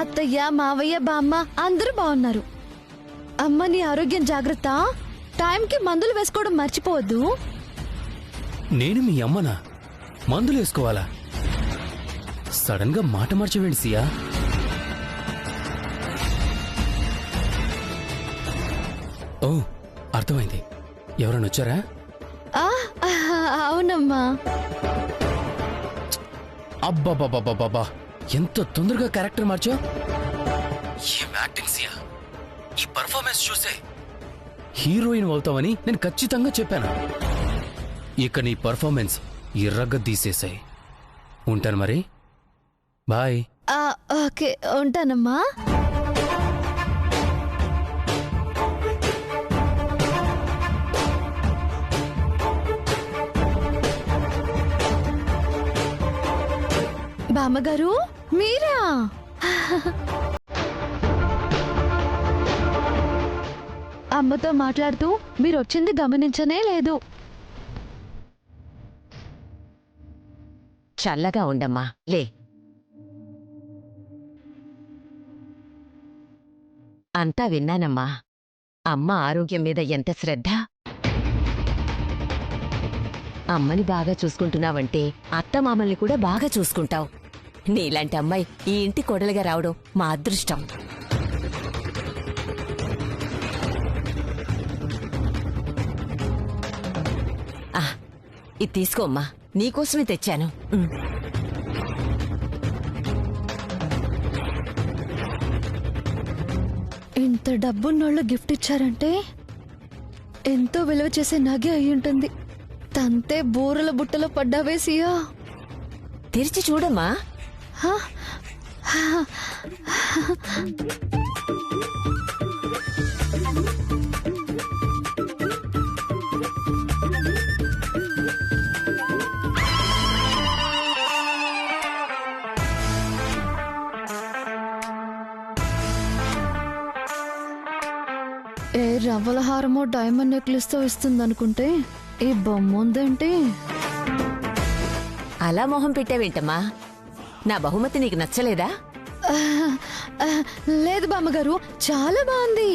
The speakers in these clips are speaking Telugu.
అత్తయ్య, మావయ్య, బామ్మ అందరూ బాగున్నారు. అమ్మ నీ ఆరోగ్యం జాగ్రత్త. టైంకి మందులు వేసుకోవడం మర్చిపోవద్దు. నేను మీ అమ్మనా? మందులు వేసుకోవాలా? సడన్ గా మాట మార్చవేంటి సియా? ఓ, అర్థమైంది. ఎవరైనా వచ్చారా? అవునమ్మా. అబ్బాబాబాబాబా, ఎంత తొందరగా క్యారెక్టర్ మార్చావు! ఏం యాక్టింగ్ సియా! ఈ పర్ఫార్మెన్స్ చూసే హీరోయిన్ అవుతావని నేను ఖచ్చితంగా చెప్పాను. ఇక నీ పర్ఫార్మెన్స్ ఎర్రగా తీసేసాయి. ఉంటాను మరి. బాయ్. ఓకే, ఉంటానమ్మా. బామ్మగారు మీరా? అమ్మతో మాట్లాడుతూ మీరు వచ్చింది గమనించనే లేదు. చల్లగా ఉండమ్మా, లే. అంతా విన్నానమ్మా. అమ్మ ఆరోగ్యం మీద ఎంత శ్రద్ధ. అమ్మని బాగా చూసుకుంటున్నావంటే అత్తమామల్ని కూడా బాగా చూసుకుంటావు. నీలాంటి అమ్మాయి ఈ ఇంటి కోడలుగా రావడం మా అదృష్టం. ఇది తీసుకోమ్మా, నీకోసమే తెచ్చాను. ఇంత డబ్బున్నోళ్ళు గిఫ్ట్ ఇచ్చారంటే ఎంతో విలువ చేసే నగే అయి ఉంటుంది. తంతే బూరల బుట్టలో పడ్డావే సియా. తెరిచి చూడమ్మా. ఏ రవ్వల హారమో డైమండ్ నెక్లెస్ తో ఇస్తుందనుకుంటే ఈ బొమ్మ ఉందేంటి? అలా మొహం పెట్టావేంటమ్మా? నా బహుమతి నీకు నచ్చలేదా? లేదు బామ్మగారు, చాలా బాగుంది.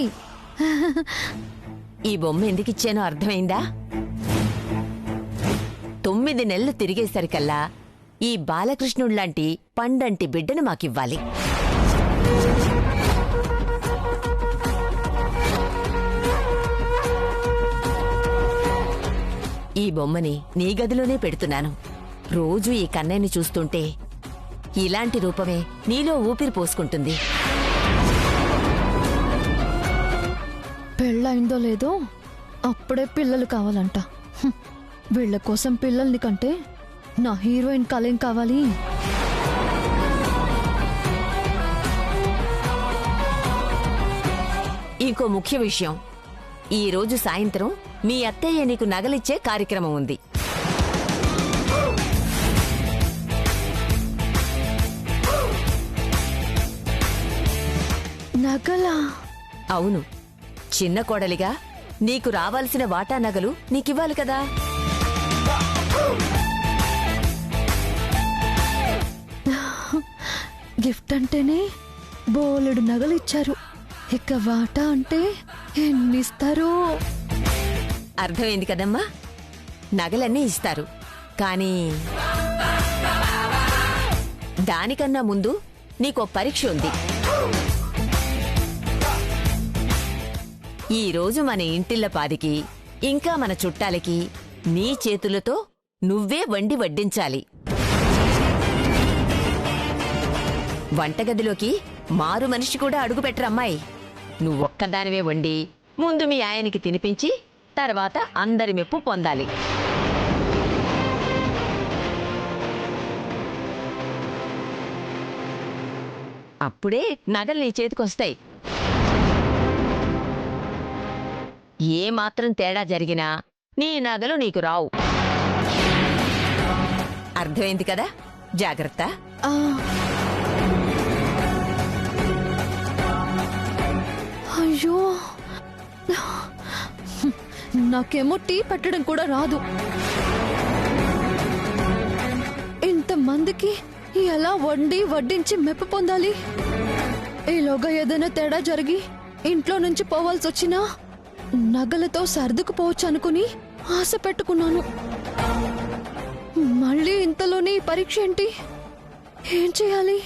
ఈ బొమ్మ ఎందుకిచ్చానో అర్థమైందా? 9 నెలలు తిరిగేసరికల్లా ఈ బాలకృష్ణుళ్లాంటి పండంటి బిడ్డను మాకివ్వాలి. ఈ బొమ్మని నీ గదిలోనే పెడుతున్నాను. రోజూ ఈ కన్నయ్యని చూస్తుంటే ఇలాంటి రూపమే నీలో ఊపిరి పోసుకుంటుంది. పెళ్ళయిందో లేదో అప్పుడే పిల్లలు కావాలంట. వీళ్ల కోసం పిల్లల్ని కంటే నా హీరోయిన్ కలేం కావాలి? ఇంకో ముఖ్య విషయం, ఈ రోజు సాయంత్రం మీ అత్తయ్య నీకు నగలిచ్చే కార్యక్రమం ఉంది. నగలా? అవును, చిన్న కోడలిగా నీకు రావాల్సిన వాటా నగలు నీకివ్వాలి కదా. గిఫ్ట్ అంటేనే బోలెడు నగలు ఇచ్చారు, ఇక వాటా అంటే ఎన్నిస్తారో. అర్థమైంది కదమ్మా? నగలన్నీ ఇస్తారు, కానీ దానికన్నా ముందు నీకో పరీక్ష ఉంది. ఈ రోజు మన ఇంటిల్లపాదికి ఇంకా మన చుట్టాలకి నీ చేతులతో నువ్వే వండి వడ్డించాలి. వంటగదిలోకి మారు మనిషి కూడా అడుగుపెట్టరమ్మాయి. నువ్వొక్కదానివే వండి ముందు మీ ఆయనకి తినిపించి తర్వాత అందరి మెప్పు పొందాలి. అప్పుడే నగలు నీ చేతికొస్తాయి. ఏ మాత్రం తేడా జరిగినా నీ నగలు నీకు రావు. అర్థమైంది కదా? జాగ్రత్త. అయ్యో, నాకేమో టీ పెట్టడం కూడా రాదు. ఇంతమందికి ఎలా వండి వడ్డించి మెప్పు పొందాలి? ఈలోగా ఏదైనా తేడా జరిగి ఇంట్లో నుంచి పోవాల్సి వచ్చినా నగలతో సర్దుకుపోవచ్చు అనుకుని ఆశ పెట్టుకున్నాను. మళ్ళీ ఇంతలోనే ఈ పరీక్ష ఏంటి? ఏం చేయాలి?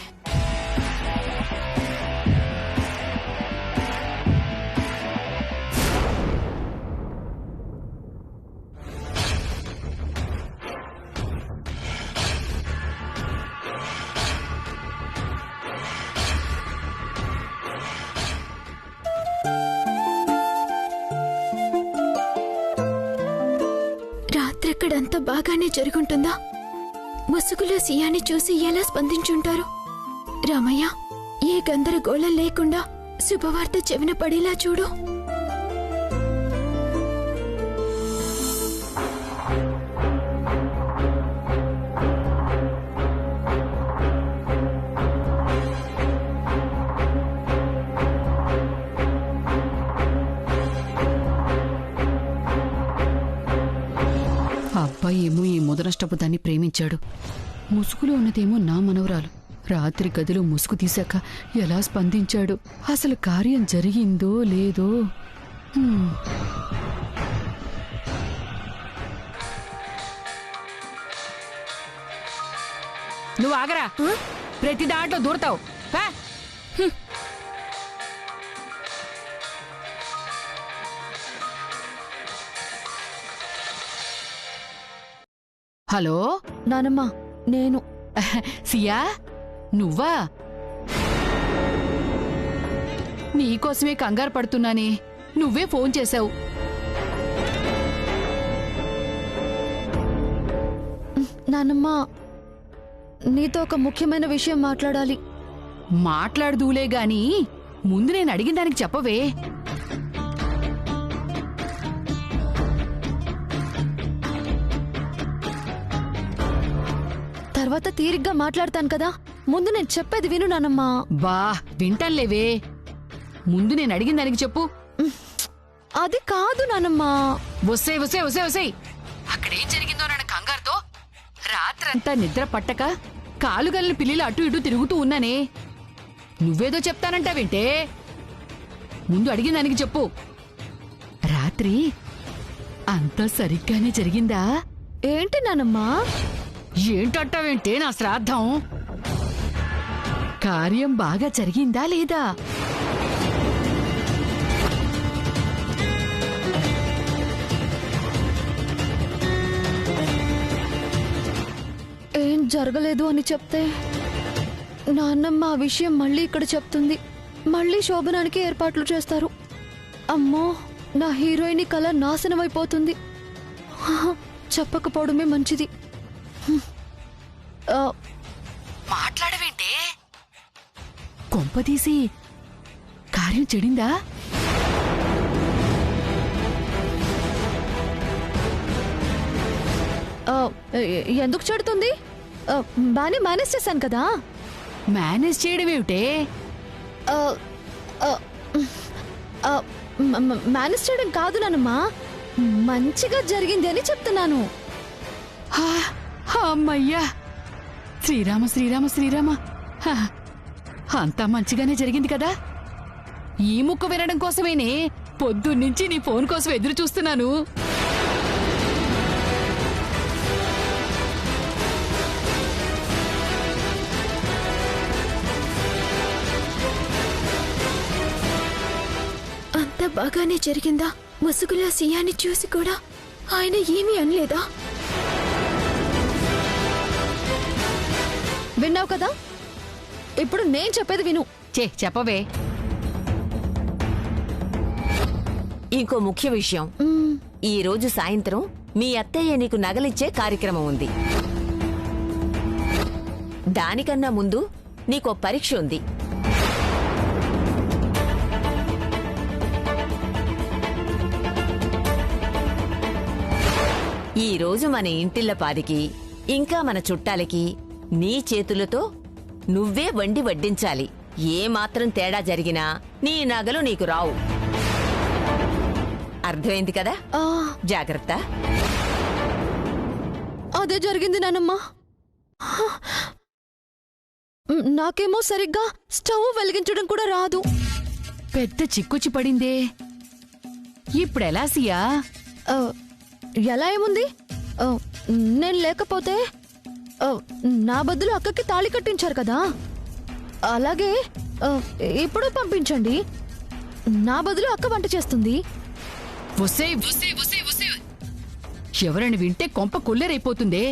రాత్రెక్కడంతా బాగానే జరుగుంటుందా? ముసుగులో సియాని చూసి ఎలా స్పందించుంటారు? రామయ్య, ఏ గందరగోళం లేకుండా శుభవార్త చెవిన పడేలా చూడు. అబ్బాయి ఏమో ఈ ముదనష్టపు దాన్ని ప్రేమించాడు. ముసుగులో ఉన్నదేమో నా మనవరాలు. రాత్రి గదిలో ముసుగు తీశాక ఎలా స్పందించాడు? అసలు కార్యం జరిగిందో లేదో? నువ్వు ఆగరా, ప్రతి దాంట్లో దూరతావు. హలో నానమ్మ, నేను. సియా, నువ్వా? నీకోసమే కంగారు పడుతున్నానే, నువ్వే ఫోన్ చేశావు. నానమ్మ, నీతో ఒక ముఖ్యమైన విషయం మాట్లాడాలి. మాట్లాడుదూలే గాని ముందు నేను అడిగిన దానికి చెప్పవే. తర్వాత తీరిగ్గా మాట్లాడతాను కదా, ముందు నేను చెప్పేది విను నానమ్మా. బా, వింటాన్లేవే. ముందు నేను అడిగిన దానికి చెప్పు. అది కాదు నానమ్మా. వసే వసే వసే వసే అక్కడేం జరిగిందో నన్ను కంగారుతో రాత్రంతా నిద్ర పట్టక కాలుగల్ని పిల్లిలు అటు ఇటు తిరుగుతూ ఉన్నానే. నువ్వేదో చెప్తానంటావేంటే? ముందు అడిగిన దానికి చెప్పు. రాత్రి అంతా సరిగ్గానే జరిగిందా? ఏంటి నానమ్మా? ఏంటంటావేంటే నా శ్రాద్ధం? కార్యం బాగా జరిగిందా లేదా? ఏం జరగలేదు అని చెప్తే నాన్నమ్మ ఆ విషయం మళ్ళీ ఇక్కడ చెప్తుంది. మళ్ళీ శోభనానికి ఏర్పాట్లు చేస్తారు. అమ్మో, నా హీరోయిన్ కళ నాశనమైపోతుంది. చెప్పకపోవడమే మంచిది. మాట్లాడవేంటే? కొంపదీసి కార్యం చెడిందా? ఎందుకు చెడుతుంది? బానే మేనేజ్ చేశాను కదా. మేనేజ్ చేయడమేమిటే? మేనేజ్ చేయడం కాదు నానమ్మా, మంచిగా జరిగింది అని చెప్తున్నాను. అమ్మయ్యా, శ్రీరామ శ్రీరామ శ్రీరామ. అంతా మంచిగానే జరిగింది కదా. ఈ ముక్క వినడం కోసమేనే పొద్దున్నుంచి నీ ఫోన్ కోసం ఎదురు చూస్తున్నాను. అంతా బాగానే జరిగిందా? ముసుగులో సియాని చూసి కూడా ఆయన ఏమీ అనలేదా? విన్నావు కదా, ఇప్పుడు నేను చెప్పేది విను. చెప్పవే. ఇంకో ముఖ్య విషయం, ఈ రోజు సాయంత్రం మీ అత్తయ్య నీకు నగలిచ్చే కార్యక్రమం ఉంది. దానికన్నా ముందు నీకో పరీక్ష ఉంది. ఈ రోజు మన ఇంటిల్లపాదికి ఇంకా మన చుట్టాలకి నీ చేతులతో నువ్వే వండి వడ్డించాలి. ఏ మాత్రం తేడా జరిగినా నీ నగలు నీకు రావు. అర్థమైంది కదా? జాగ్రత్త. అదే జరిగింది నానమ్మా. నాకేమో సరిగ్గా స్టవ్ వెలిగించడం కూడా రాదు. పెద్ద చిక్కుచి పడిందే. ఇప్పుడెలా సియా? ఆ, ఎలా ఏముంది? ఆ, నేను లేకపోతే ఆ, నా బదులు అక్కకి తాళి కట్టించారు కదా, అలాగే ఆ, ఇప్పుడు పంపించండి. నా బదులు అక్క వంట చేస్తుంది. ఎవరని వింటే కొంప కొల్లేరైపోతుందే.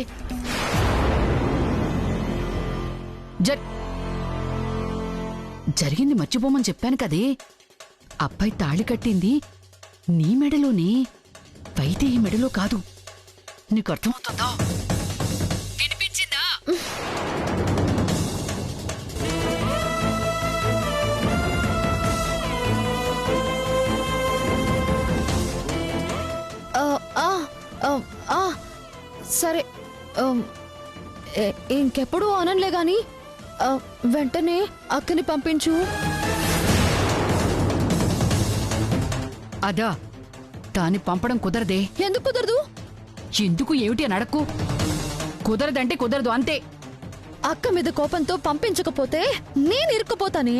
జరిగింది మర్చిపోమని చెప్పాను కదే. అబ్బాయి తాళి కట్టింది నీ మెడలోనే, వైతే ఈ మెడలో కాదు. నీకు అర్థమవుతుందా? వినిపించిందా? ఆ, ఆ, ఆ, ఆ, సరే. ఇంకెప్పుడు అనలే గాని వెంటనే అక్కని పంపించు. అదా, దాన్ని పంపడం కుదరదే. ఎందుకు కుదరదు? ఎందుకు ఏమిటి అని అడక్కు. కుదరదంటే కుదరదు, అంతే. అక్క మీద కోపంతో పంపించకపోతే నేను ఇరుక్కుపోతానే.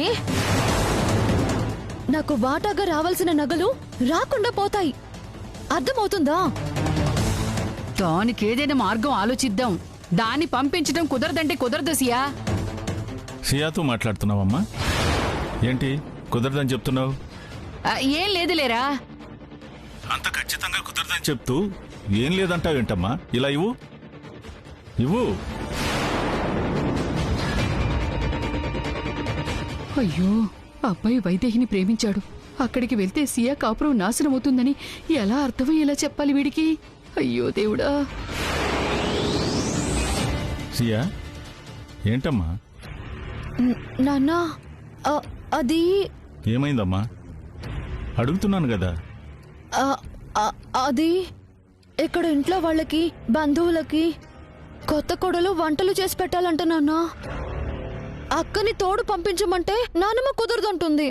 నాకు వాటాగా రావాల్సిన నగలు రాకుండా పోతాయి. అర్థమవుతుందా? దానికేదైనా మార్గం ఆలోచిద్దాం. దాన్ని పంపించడం కుదరదంటే కుదరదు సియా. సియాతో మాట్లాడుతున్నావమ్మా? ఏంటి కుదరదని చెప్తున్నావు? ఏం లేదులేరా. అంత ఖచ్చితంగా కుదరదని చెప్తూ ఏం లేదంటావేంటమ్మా? ఇలా ఇవ్వు ఇవ్వు. అయ్యో, అబ్బాయి వైదేహిని ప్రేమించాడు. అక్కడికి వెళ్తే సియా కాపురం నాశనమవుతుందని ఎలా అర్థమయ్యేలా చెప్పాలి వీడికి? అయ్యో దేవుడా. సియా, ఏంటమ్మా? నాన్న, అది ఏమైందమ్మా? అడుగుతున్నాను కదా. అది ఇక్కడ ఇంట్లో వాళ్ళకి, బంధువులకి కొత్త కొడలు వంటలు చేసి పెట్టాలంట నాన్న. అక్కని తోడు పంపించమంటే నాన్నమ్మ కుదరదంటుంది.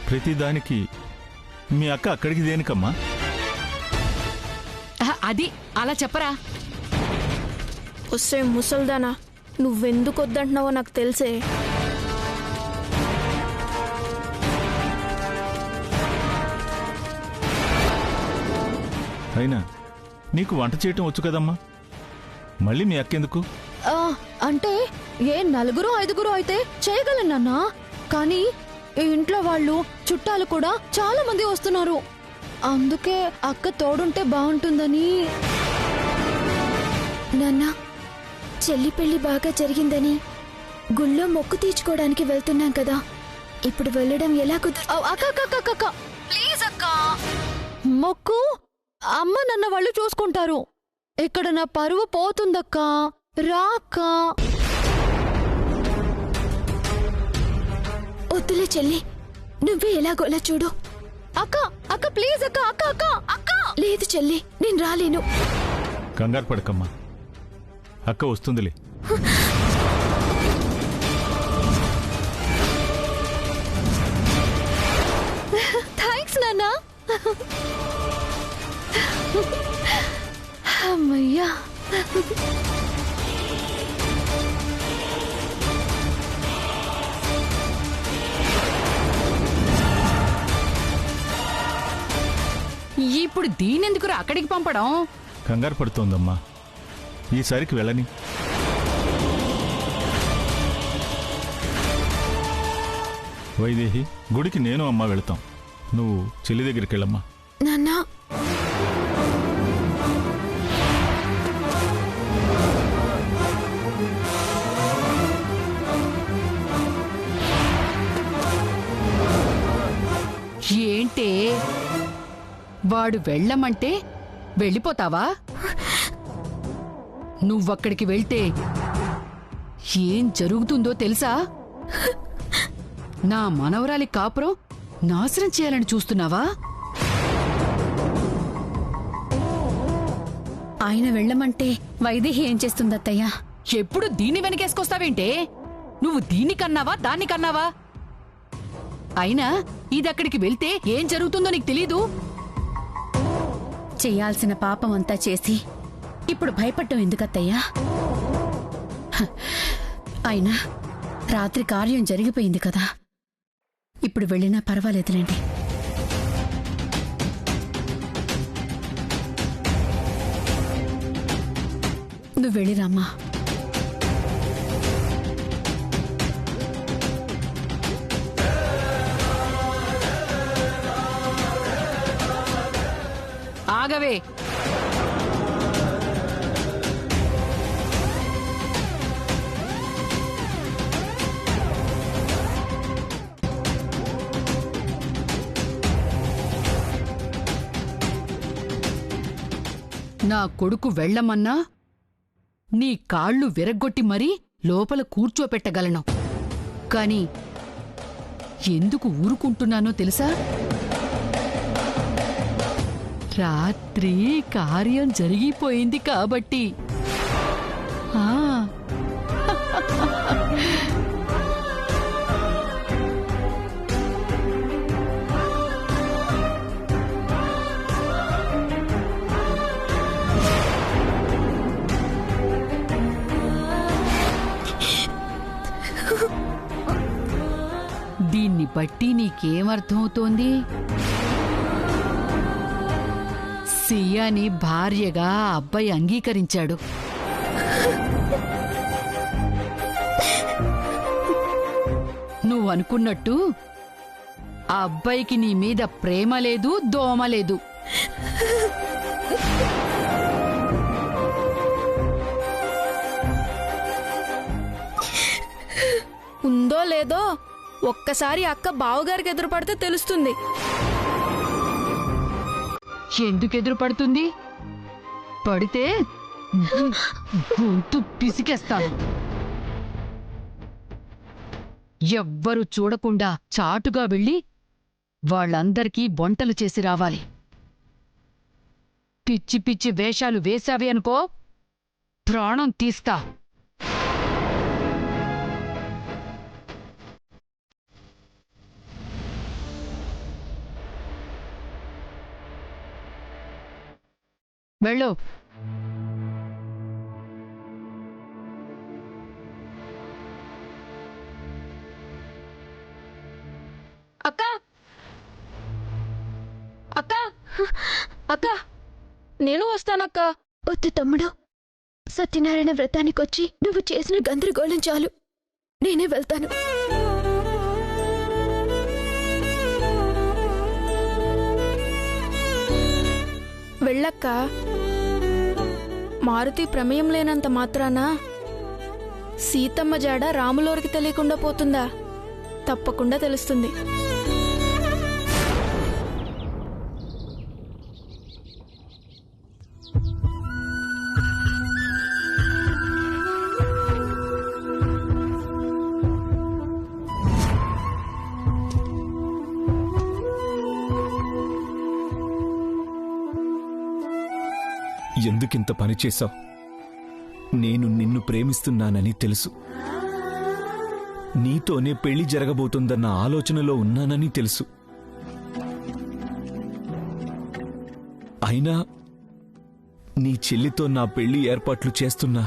ప్రతిదానికి మీ అక్క అక్కడికి దేనికమ్మా? అది అలా చెప్పరా. వస్తే ముసల్దానా, నువ్వెందుకు వద్దంటున్నావో నాకు తెలిసే. అయినా నీకు వంట చేయటం వచ్చు కదమ్మా, మళ్ళీ మీ అక్క ఎందుకు? అంటే ఏ 4-5 అయితే చేయగలను నాన్న. కానీ ఈ ఇంట్లో వాళ్ళు, చుట్టాలు కూడా చాలా మంది వస్తున్నారు. అందుకే అక్క తోడుంటే బాగుంటుందని. నాన్న, చెల్లి పెళ్లి బాగా జరిగిందని గుళ్ళో మొక్కు తీర్చుకోవడానికి వెళ్తున్నాం కదా, ఇప్పుడు వెళ్ళడం ఎలా అక్క ప్లీజ్ అక్క, మొక్కు అమ్మ నన్న వాళ్ళు చూసుకుంటారు. ఇక్కడ నా పరువు పోతుందక్క, రాక్క. వద్దులే చెల్లి, నువ్వే ఎలాగోలా చూడు. అక్క అక్క ప్లీజ్ అక్క, అక్క అక్క అక్క. లేదు చెల్లి, నేను రాలేను. కంగారు పడకమ్మా, అక్క వస్తుందిలే. థ్యాంక్స్ నాన్న. అమ్మయ్యా. ఇప్పుడు దీనెందుకురా అక్కడికి పంపడం? కంగారు పడుతోందమ్మా, ఈసారికి వెళ్ళని. వైదేహి, గుడికి నేను అమ్మ వెళతాం. నువ్వు చెల్లి దగ్గరికి వెళ్ళమ్మా. నాన్న, ఏంటే వాడు వెళ్ళమంటే వెళ్ళిపోతావా? నువ్వక్కడికి వెళ్తే ఏం జరుగుతుందో తెలుసా? నా మనవరాలి కాపురం నాశనం చేయాలని చూస్తున్నావా? ఆయన వెళ్ళమంటే వైదేహి ఏం చేస్తుందత్తయ్యా? ఎప్పుడు దీన్ని వెనకేసుకొస్తావేంటే? నువ్వు దీన్ని కన్నావా, దాన్ని కన్నావా? అయినా ఇదక్కడికి వెళ్తే ఏం జరుగుతుందో నీకు తెలీదు. చెయ్యాల్సిన పాపం అంతా చేసి ఇప్పుడు భయపడ్డం ఎందుకత్తయ్యా? అయినా రాత్రి కార్యం జరిగిపోయింది కదా, ఇప్పుడు వెళ్ళినా పర్వాలేదులేండి. నువ్వు వెళ్ళిరామ్మా. ఆగవే. నా కొడుకు వెళ్ళమన్నా నీ కాళ్ళు విరగ్గొట్టి మరీ లోపల కూర్చోపెట్టగలను. కాని ఎందుకు ఊరుకుంటున్నానో తెలుసా? రాత్రి కార్యం జరిగిపోయింది కాబట్టి. ఆ దీన్ని బట్టి నీకేమర్థమవుతోంది? సియాని భార్యగా ఆ అబ్బాయి అంగీకరించాడు. నువ్వు అనుకున్నట్టు ఆ అబ్బాయికి నీ మీద ప్రేమ లేదు, దోమ లేదు. ఉందో లేదో ఒక్కసారి అక్క బావగారికి ఎదురుపడితే తెలుస్తుంది. ఎందుకు ఎదురు పడుతుంది? పడితే గొంతు పిసికేస్తాను. ఎవ్వరూ చూడకుండా చాటుగా వెళ్ళి వాళ్ళందరికీ వంటలు చేసి రావాలి. పిచ్చి పిచ్చి వేషాలు వేశావే అనుకో, ప్రాణం తీస్తా. వెళ్ళు. అక్క అక్క అక్క నేను వస్తానక్క. వద్దు తమ్ముడు, సత్యనారాయణ వ్రతానికొచ్చి నువ్వు చేసిన గందరగోళం చాలు. నేనే వెళ్తాను. వెళ్ళక్క. మారుతి ప్రమేయం లేనంత మాత్రాన సీతమ్మ జాడ రాములోరికి తెలియకుండా పోతుందా? తప్పకుండా తెలుస్తుంది. ఎందుకింత పని చేశావు? నేను నిన్ను ప్రేమిస్తున్నానని తెలుసు, నీతోనే పెళ్లి జరగబోతుందన్న ఆలోచనలో ఉన్నానని తెలుసు. అయినా నీ చెల్లితో నా పెళ్లి ఏర్పాట్లు చేస్తున్నా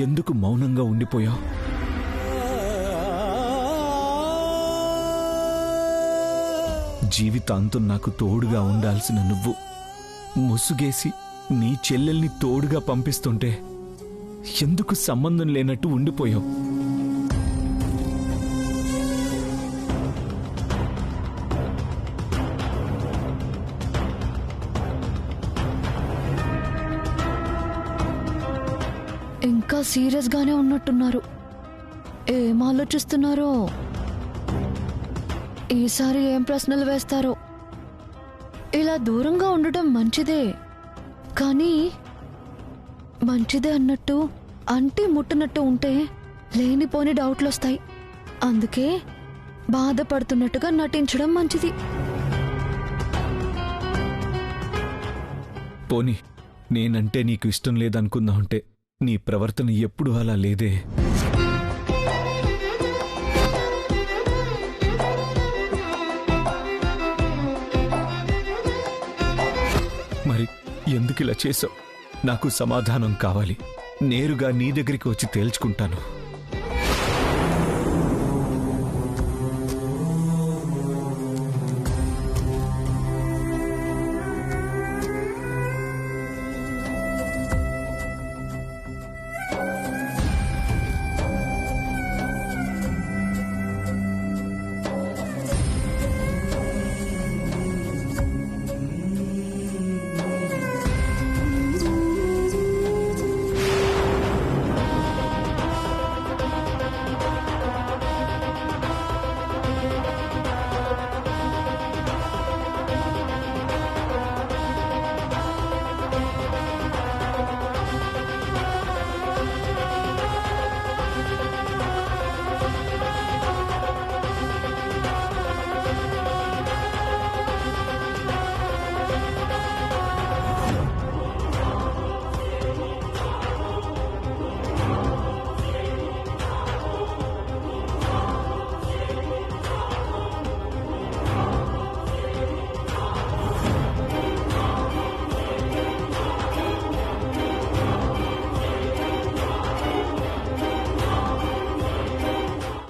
ఎందుకు మౌనంగా ఉండిపోయావు? జీవితాంతం నాకు తోడుగా ఉండాల్సిన నువ్వు ముసుగేసి నీ చెల్లెల్ని తోడుగా పంపిస్తుంటే ఎందుకు సంబంధం లేనట్టు ఉండిపోయావు? ఇంకా సీరియస్ గానే ఉన్నట్టున్నారు. ఏం ఆలోచిస్తున్నారో? ఈసారి ఏం ప్రశ్నలు వేస్తారో? ఇలా దూరంగా ఉండటం మంచిదే, కానీ మంచిదే అన్నట్టు అంటి ముట్టనట్టు ఉంటే లేనిపోని డౌట్లు వస్తాయి. అందుకే బాధపడుతున్నట్టుగా నటించడం మంచిది. పోనీ నేనంటే నీకు ఇష్టం లేదనుకుందామంటే నీ ప్రవర్తన ఎప్పుడు అలా లేదే. మరి ఎందుకిలా చేసావు? నాకు సమాధానం కావాలి. నేరుగా నీ దగ్గరికి వచ్చి తేల్చుకుంటాను.